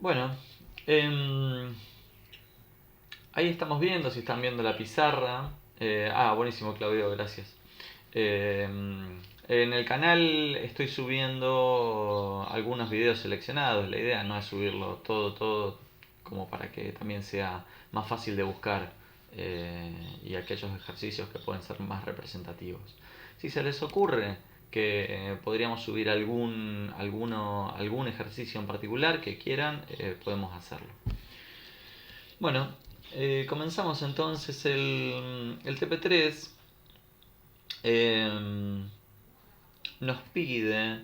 Bueno, em, ahí estamos viendo, si están viendo la pizarra. Buenísimo, Claudio, gracias. En el canal estoy subiendo algunos videos seleccionados. La idea no es subirlo todo, como para que también sea más fácil de buscar y aquellos ejercicios que pueden ser más representativos. Si se les ocurre que podríamos subir algún ejercicio en particular que quieran, podemos hacerlo. Bueno, comenzamos entonces el TP3. eh, Nos pide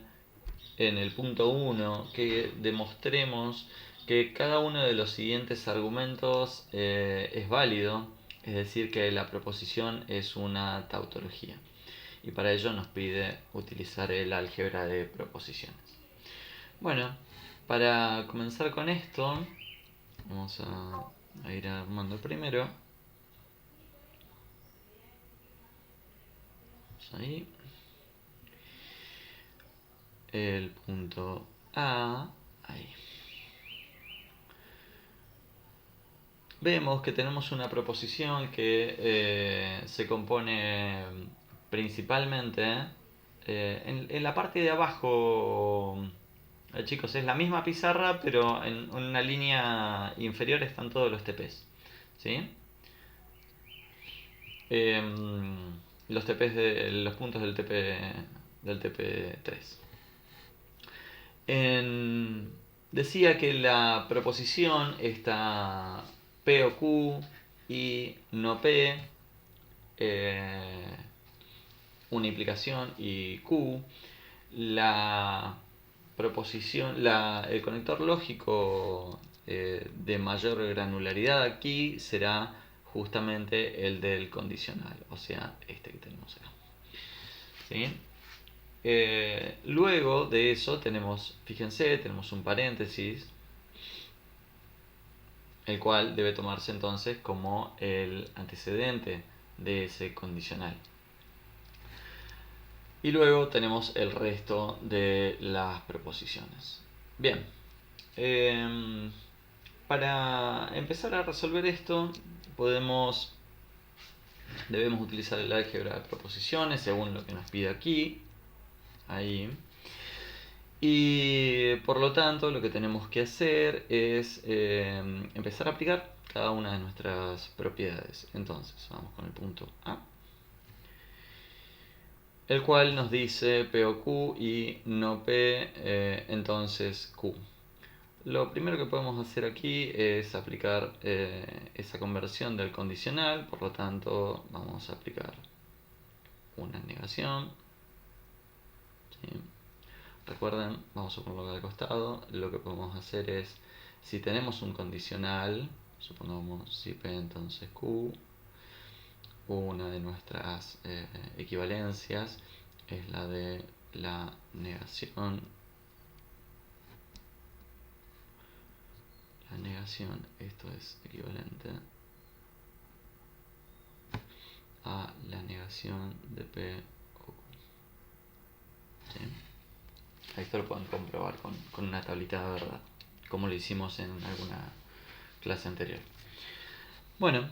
en el punto 1 que demostremos que cada uno de los siguientes argumentos es válido, es decir, que la proposición es una tautología. Y para ello nos pide utilizar el álgebra de proposiciones. Bueno, para comenzar con esto, vamos a ir armando primero. Ahí. El punto A. Ahí. Vemos que tenemos una proposición que se compone principalmente en la parte de abajo. Chicos, es la misma pizarra, pero en una línea inferior están todos los TPs. ¿Sí? Los TPs los puntos del TP3. Decía que la proposición está P o Q y no P, una implicación y Q. La proposición, el conector lógico de mayor granularidad aquí será justamente el del condicional, o sea, este que tenemos acá. ¿Sí? Luego de eso tenemos, fíjense, tenemos un paréntesis, el cual debe tomarse entonces como el antecedente de ese condicional. Y luego tenemos el resto de las preposiciones. Bien, para empezar a resolver esto debemos utilizar el álgebra de proposiciones según lo que nos pide aquí. Ahí. Y por lo tanto lo que tenemos que hacer es empezar a aplicar cada una de nuestras propiedades. Entonces vamos con el punto A, el cual nos dice P o Q y no P, entonces Q. Lo primero que podemos hacer aquí es aplicar esa conversión del condicional, por lo tanto vamos a aplicar una negación. ¿Sí? Recuerden, vamos a ponerlo al costado. Lo que podemos hacer es, si tenemos un condicional, supongamos si P entonces Q, una de nuestras equivalencias es la de la negación. La negación, esto es equivalente a la negación de P o Q. ¿Sí? Esto lo pueden comprobar con una tablita de verdad, como lo hicimos en alguna clase anterior. Bueno,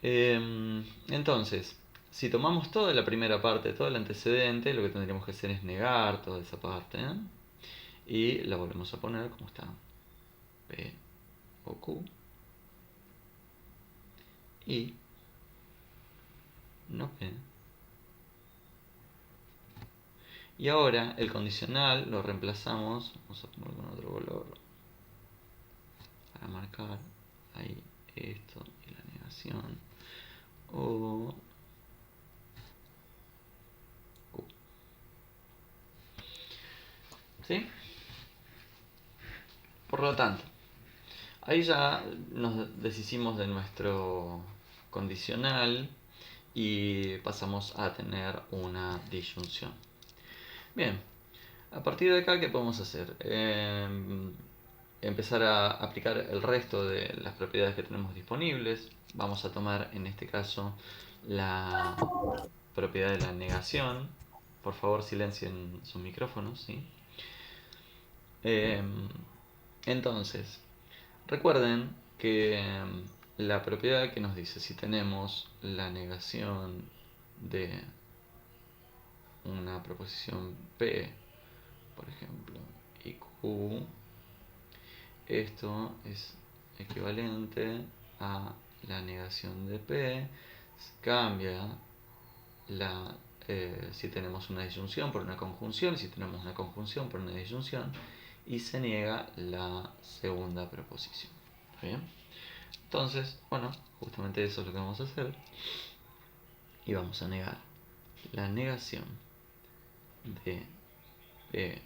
entonces, si tomamos toda la primera parte, todo el antecedente, lo que tendríamos que hacer es negar toda esa parte, ¿eh? Y la volvemos a poner como está. P o Q. Y no P. Y ahora el condicional lo reemplazamos, vamos a poner con otro color, para marcar ahí esto y la negación. O Q. ¿Sí? Por lo tanto, ahí ya nos deshicimos de nuestro condicional y pasamos a tener una disyunción. Bien, a partir de acá, ¿qué podemos hacer? Empezar a aplicar el resto de las propiedades que tenemos disponibles. Vamos a tomar en este caso la propiedad de la negación. Por favor, silencien sus micrófonos, ¿sí? Entonces, Recuerden que la propiedad que nos dice si tenemos la negación de una proposición P, por ejemplo, y Q, esto es equivalente a la negación de P, cambia si tenemos una disyunción por una conjunción, si tenemos una conjunción por una disyunción, y se niega la segunda proposición. ¿Bien? Entonces, bueno, justamente eso es lo que vamos a hacer. Y vamos a negar la negación de P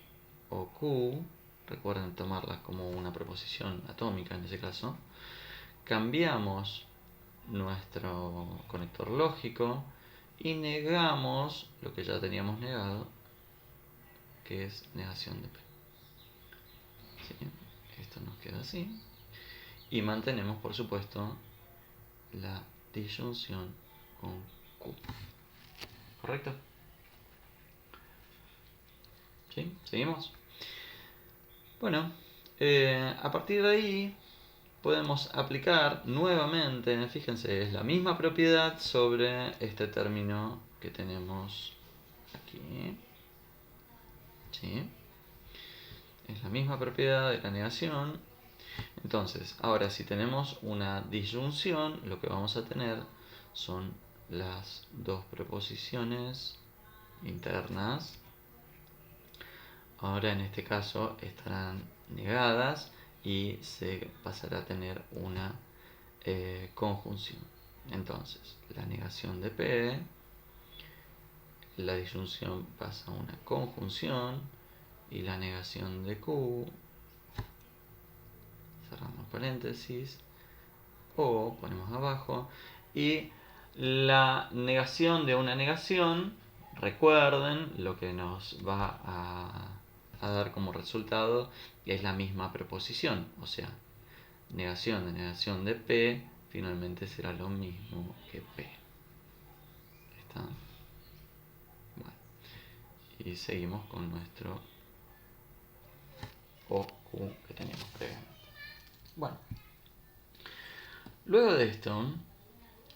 o Q. Recuerden tomarlas como una proposición atómica en ese caso. Cambiamos nuestro conector lógico y negamos lo que ya teníamos negado, que es negación de P. ¿Sí? Esto nos queda así. Y mantenemos, por supuesto, la disyunción con Q. ¿Correcto? ¿Sí? ¿Seguimos? Bueno, a partir de ahí podemos aplicar nuevamente, fíjense, es la misma propiedad sobre este término que tenemos aquí. ¿Sí? Es la misma propiedad de la negación. Entonces, ahora si tenemos una disyunción, lo que vamos a tener son las dos proposiciones internas. Ahora en este caso estarán negadas y se pasará a tener una conjunción. Entonces, la negación de P, la disyunción pasa a una conjunción y la negación de Q, cerramos paréntesis, o ponemos abajo, y la negación de una negación, recuerden, lo que nos va a dar como resultado es la misma proposición, o sea, negación de P finalmente será lo mismo que P. ¿Está? Bueno, y seguimos con nuestro OQ que teníamos previamente. Bueno, luego de esto,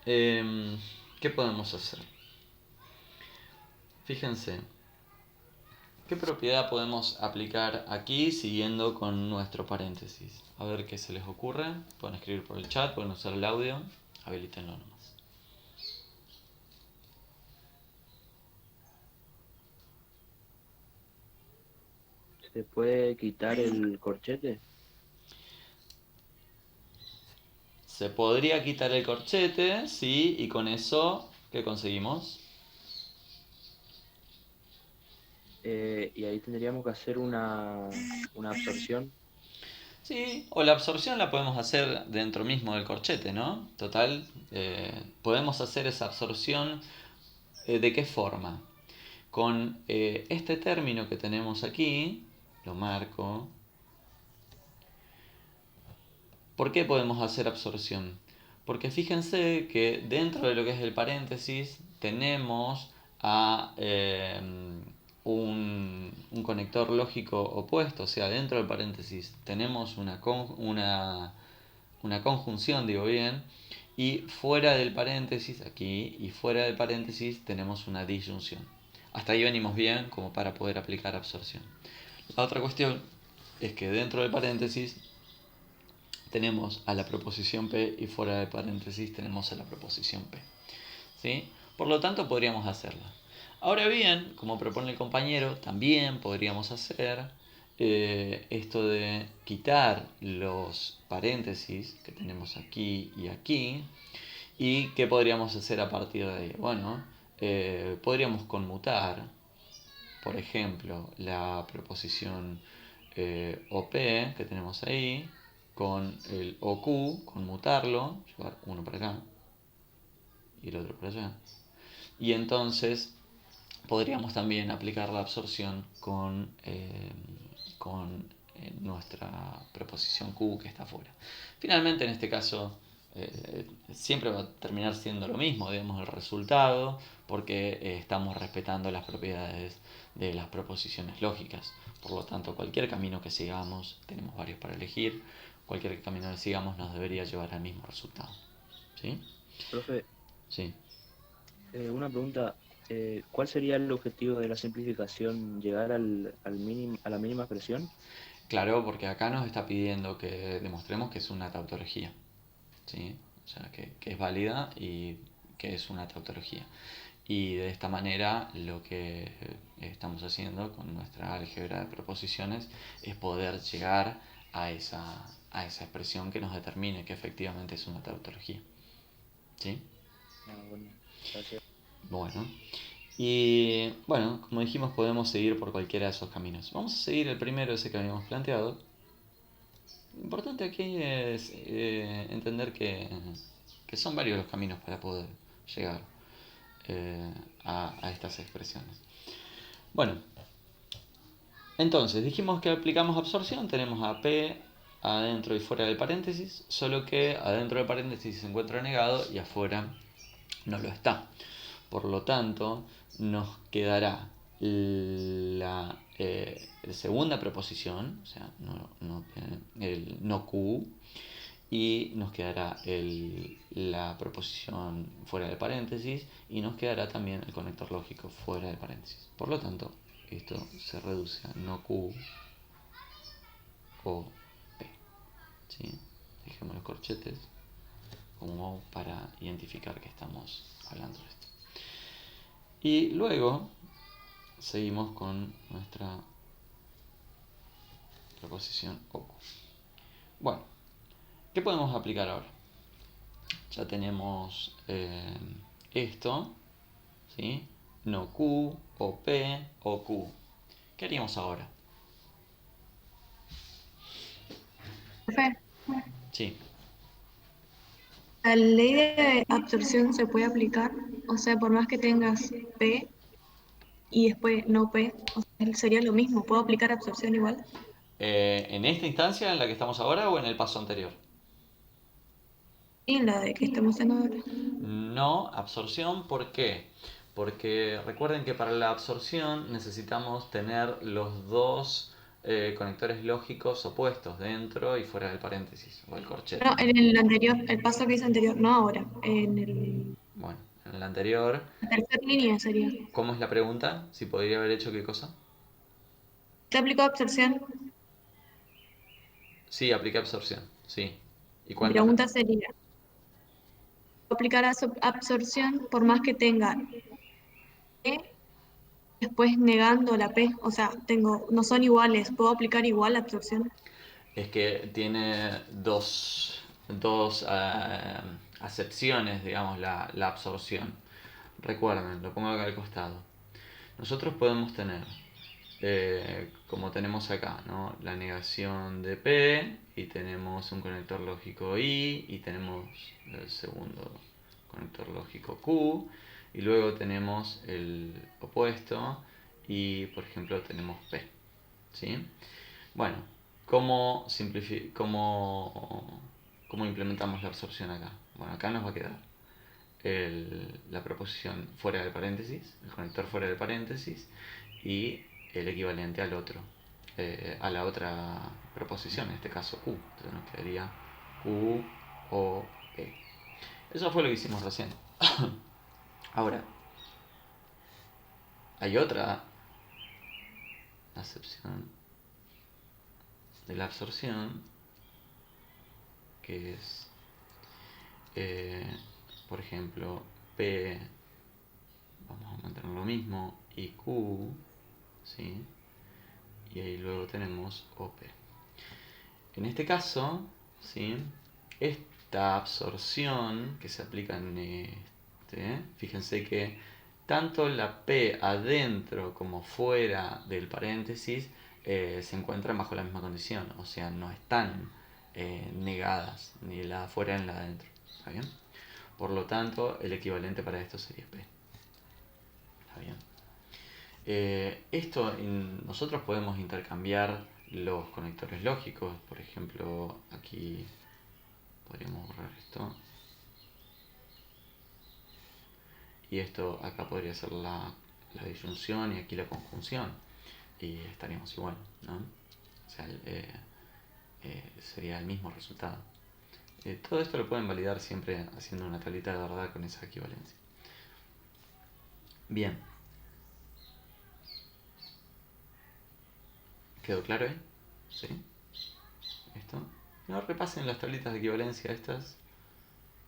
¿qué podemos hacer? Fíjense, ¿qué propiedad podemos aplicar aquí siguiendo con nuestro paréntesis? A ver qué se les ocurre. Pueden escribir por el chat, pueden usar el audio. Habilítenlo nomás. ¿Se puede quitar el corchete? Se podría quitar el corchete, sí, y con eso, ¿qué conseguimos? Y ahí tendríamos que hacer una absorción. Sí, o la absorción la podemos hacer dentro mismo del corchete, ¿no? Total, podemos hacer esa absorción ¿de qué forma? Con este término que tenemos aquí, lo marco. ¿Por qué podemos hacer absorción? Porque fíjense que dentro de lo que es el paréntesis tenemos a un conector lógico opuesto, o sea, dentro del paréntesis tenemos una conjunción, digo bien, y fuera del paréntesis, aquí, y fuera del paréntesis tenemos una disyunción. Hasta ahí venimos bien como para poder aplicar absorción. La otra cuestión es que dentro del paréntesis tenemos a la proposición P y fuera del paréntesis tenemos a la proposición P. ¿Sí? Por lo tanto, podríamos hacerla. Ahora bien, como propone el compañero, también podríamos hacer esto de quitar los paréntesis que tenemos aquí y aquí. ¿Y qué podríamos hacer a partir de ahí? Bueno, podríamos conmutar, por ejemplo, la proposición OP que tenemos ahí con el OQ, conmutarlo, llevar uno para acá y el otro para allá. Y entonces podríamos también aplicar la absorción con nuestra proposición Q que está afuera. Finalmente, en este caso, siempre va a terminar siendo lo mismo, digamos, el resultado, porque estamos respetando las propiedades de las proposiciones lógicas. Por lo tanto, cualquier camino que sigamos, tenemos varios para elegir, cualquier camino que sigamos nos debería llevar al mismo resultado. ¿Sí? Profe, Sí. una pregunta. ¿Cuál sería el objetivo de la simplificación? ¿Llegar a la mínima expresión? Claro, porque acá nos está pidiendo que demostremos que es una tautología. ¿Sí? O sea, que es válida y que es una tautología. Y de esta manera lo que estamos haciendo con nuestra álgebra de proposiciones es poder llegar a esa expresión que nos determine que efectivamente es una tautología. ¿Sí? Ah, bueno, gracias. Bueno. Y bueno, como dijimos, podemos seguir por cualquiera de esos caminos. Vamos a seguir el primero, ese que habíamos planteado. Lo importante aquí es entender que son varios los caminos para poder llegar a estas expresiones. Bueno, entonces dijimos que aplicamos absorción, tenemos a P adentro y fuera del paréntesis, solo que adentro del paréntesis se encuentra negado y afuera no lo está. Por lo tanto, nos quedará la segunda preposición, o sea, el no Q, y nos quedará la preposición fuera del paréntesis y nos quedará también el conector lógico fuera del paréntesis. Por lo tanto, esto se reduce a no Q o P. ¿Sí? Dejemos los corchetes como para identificar que estamos hablando de esto. Y luego seguimos con nuestra preposición OQ. Bueno, ¿qué podemos aplicar ahora? Ya tenemos esto, ¿sí? No Q, o P, o Q. ¿Qué haríamos ahora? Profe, Sí, la ley de absorción se puede aplicar, o sea, por más que tengas P y después no P, o sea, sería lo mismo, puedo aplicar absorción igual. ¿en esta instancia en la que estamos ahora o en el paso anterior? Y la de que estamos en ahora. No, absorción, ¿por qué? Porque recuerden que para la absorción necesitamos tener los dos conectores lógicos opuestos, dentro y fuera del paréntesis, o el corchete. No, en el anterior, el paso que hice anterior, no ahora, en Bueno, en el anterior, la tercera línea sería. ¿cómo es la pregunta? ¿Si podría haber hecho qué cosa? ¿Te aplicó absorción? Sí, apliqué absorción, sí. ¿Y Mi cuántas pregunta veces? sería, ¿puedo aplicar absorción por más que tenga P, después negando la P? O sea, no son iguales, ¿puedo aplicar igual absorción? Es que tiene dos acepciones, digamos, la absorción. Recuerden, lo pongo acá al costado. Nosotros podemos tener, como tenemos acá, ¿no? La negación de P, y tenemos un conector lógico I, y tenemos el segundo conector lógico Q, y luego tenemos el opuesto, y por ejemplo tenemos P. ¿Sí? Bueno, ¿cómo implementamos la absorción acá? Bueno, acá nos va a quedar la proposición fuera del paréntesis, el conector fuera del paréntesis, y el equivalente al otro, a la otra proposición, en este caso Q. Entonces nos quedaría Q o P. Eso fue lo que hicimos recién. Ahora, hay otra acepción de la absorción que es, eh, por ejemplo, P, vamos a mantener lo mismo, y Q, ¿sí? Y ahí luego tenemos OP. En este caso, ¿sí? Esta absorción que se aplica en fíjense que tanto la P adentro como fuera del paréntesis se encuentran bajo la misma condición, o sea, no están negadas, ni la afuera ni la adentro. ¿Está bien? Por lo tanto, el equivalente para esto sería P. ¿Está bien? Nosotros podemos intercambiar los conectores lógicos. Por ejemplo, aquí podríamos borrar esto. Y esto acá podría ser la disyunción y aquí la conjunción. Y estaríamos igual, ¿no? O sea, sería el mismo resultado. Todo esto lo pueden validar siempre haciendo una tablita de verdad con esa equivalencia. Bien. ¿Quedó claro ahí? ¿Sí? ¿Esto? No, repasen las tablitas de equivalencia estas,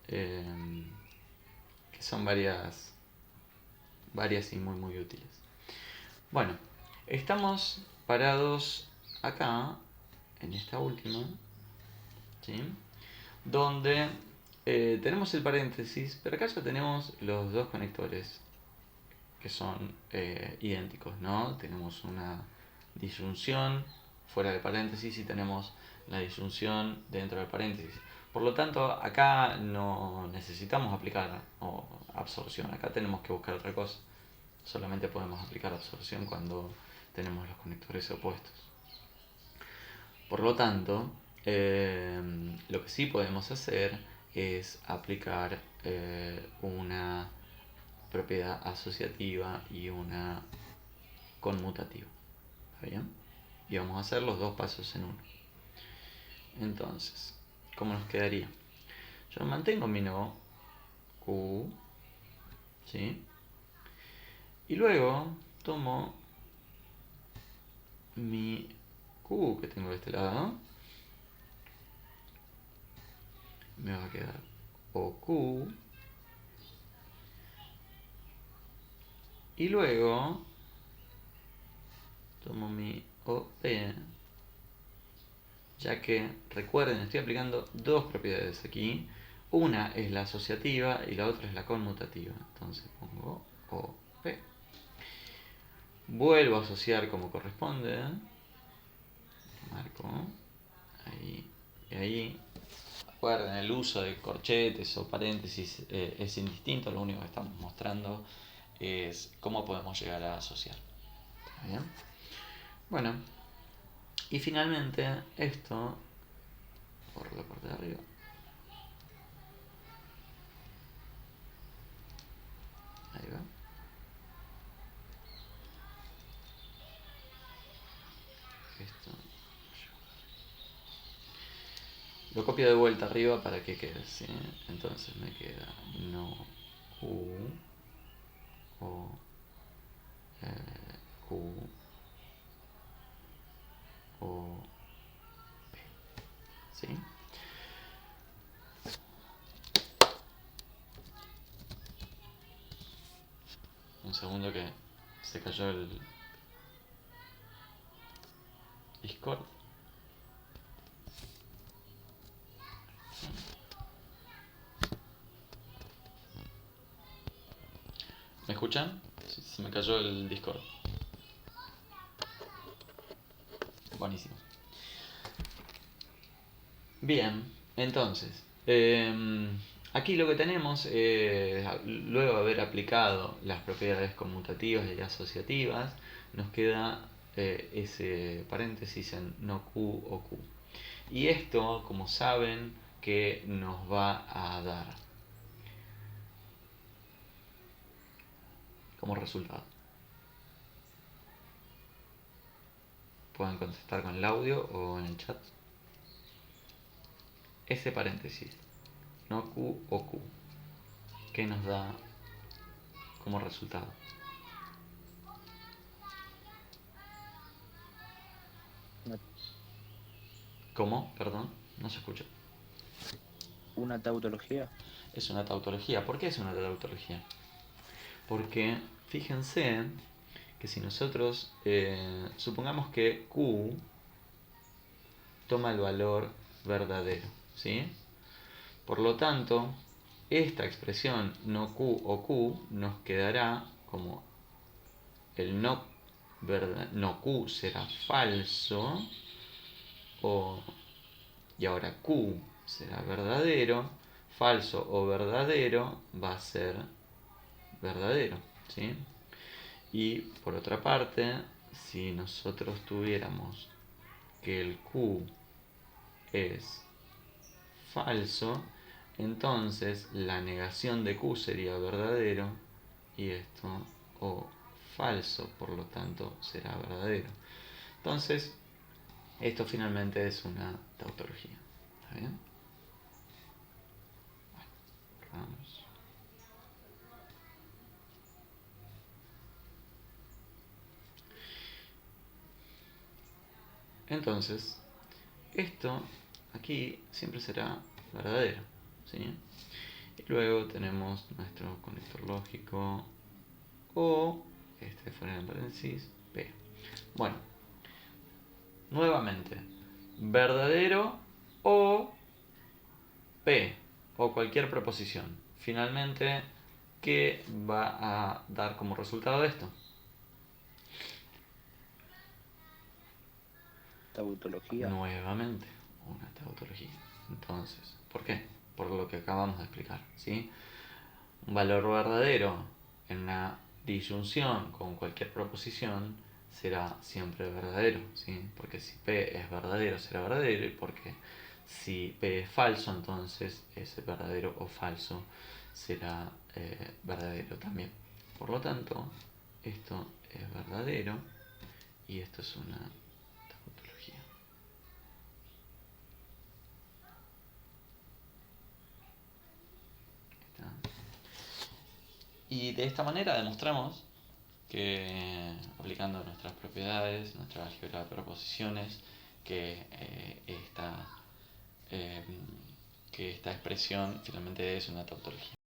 que son varias y muy útiles. Bueno, estamos parados acá, en esta última, ¿sí? Donde tenemos el paréntesis, pero acá ya tenemos los dos conectores que son idénticos, ¿no? Tenemos una disyunción fuera del paréntesis y tenemos la disyunción dentro del paréntesis. Por lo tanto, acá no necesitamos aplicar absorción, acá tenemos que buscar otra cosa. Solamente podemos aplicar absorción cuando tenemos los conectores opuestos. Por lo tanto, lo que sí podemos hacer es aplicar una propiedad asociativa y una conmutativa. ¿Está bien? Y vamos a hacer los dos pasos en uno. Entonces, ¿cómo nos quedaría? Yo mantengo mi no Q, ¿sí? Y luego tomo mi Q que tengo de este lado. Me va a quedar OQ. Y luego tomo mi OP, ya que recuerden, estoy aplicando dos propiedades aquí. Una es la asociativa y la otra es la conmutativa. Entonces pongo OP. Vuelvo a asociar como corresponde. Marco. Ahí. Y ahí. Recuerden, el uso de corchetes o paréntesis es indistinto. Lo único que estamos mostrando es cómo podemos llegar a asociar. ¿Está bien? Bueno. Y finalmente esto, por la parte de arriba, ahí va, esto lo copio de vuelta arriba para que quede, ¿sí? Entonces me queda no Q o Q o P, ¿sí? Un segundo que se cayó el Discord. ¿Me escuchan? Se me cayó el Discord. Buenísimo. Bien, entonces, aquí lo que tenemos, luego de haber aplicado las propiedades conmutativas y asociativas, nos queda ese paréntesis en no Q o Q. Y esto, como saben, que nos va a dar como resultado. Pueden contestar con el audio o en el chat. Ese paréntesis, no Q o Q, ¿qué nos da como resultado? ¿Cómo? Perdón, no se escucha. ¿Una tautología? Es una tautología. ¿Por qué es una tautología? Porque fíjense que si nosotros supongamos que Q toma el valor verdadero, ¿sí? Por lo tanto, esta expresión no Q o Q nos quedará como el no Q será falso, y ahora Q será verdadero, falso o verdadero va a ser verdadero, ¿sí? Y por otra parte, si nosotros tuviéramos que el Q es falso, entonces la negación de Q sería verdadero y esto o falso, por lo tanto será verdadero. Entonces, esto finalmente es una tautología. ¿Está bien? Vamos. Entonces, esto aquí siempre será verdadero, ¿sí? Y luego tenemos nuestro conector lógico o, fuera de paréntesis, P. Bueno, nuevamente, verdadero o P, o cualquier proposición. Finalmente, ¿qué va a dar como resultado de esto? Tautología. Nuevamente, una tautología. Entonces, ¿por qué? Por lo que acabamos de explicar, ¿sí? Un valor verdadero en una disyunción con cualquier proposición será siempre verdadero, ¿sí? Porque si P es verdadero, será verdadero, y porque si P es falso, entonces ese verdadero o falso será verdadero también. Por lo tanto, esto es verdadero y esto es una tautología. ¿Está? Y de esta manera demostramos que aplicando nuestras propiedades, nuestra álgebra de proposiciones, que, esta, que esta expresión finalmente es una tautología.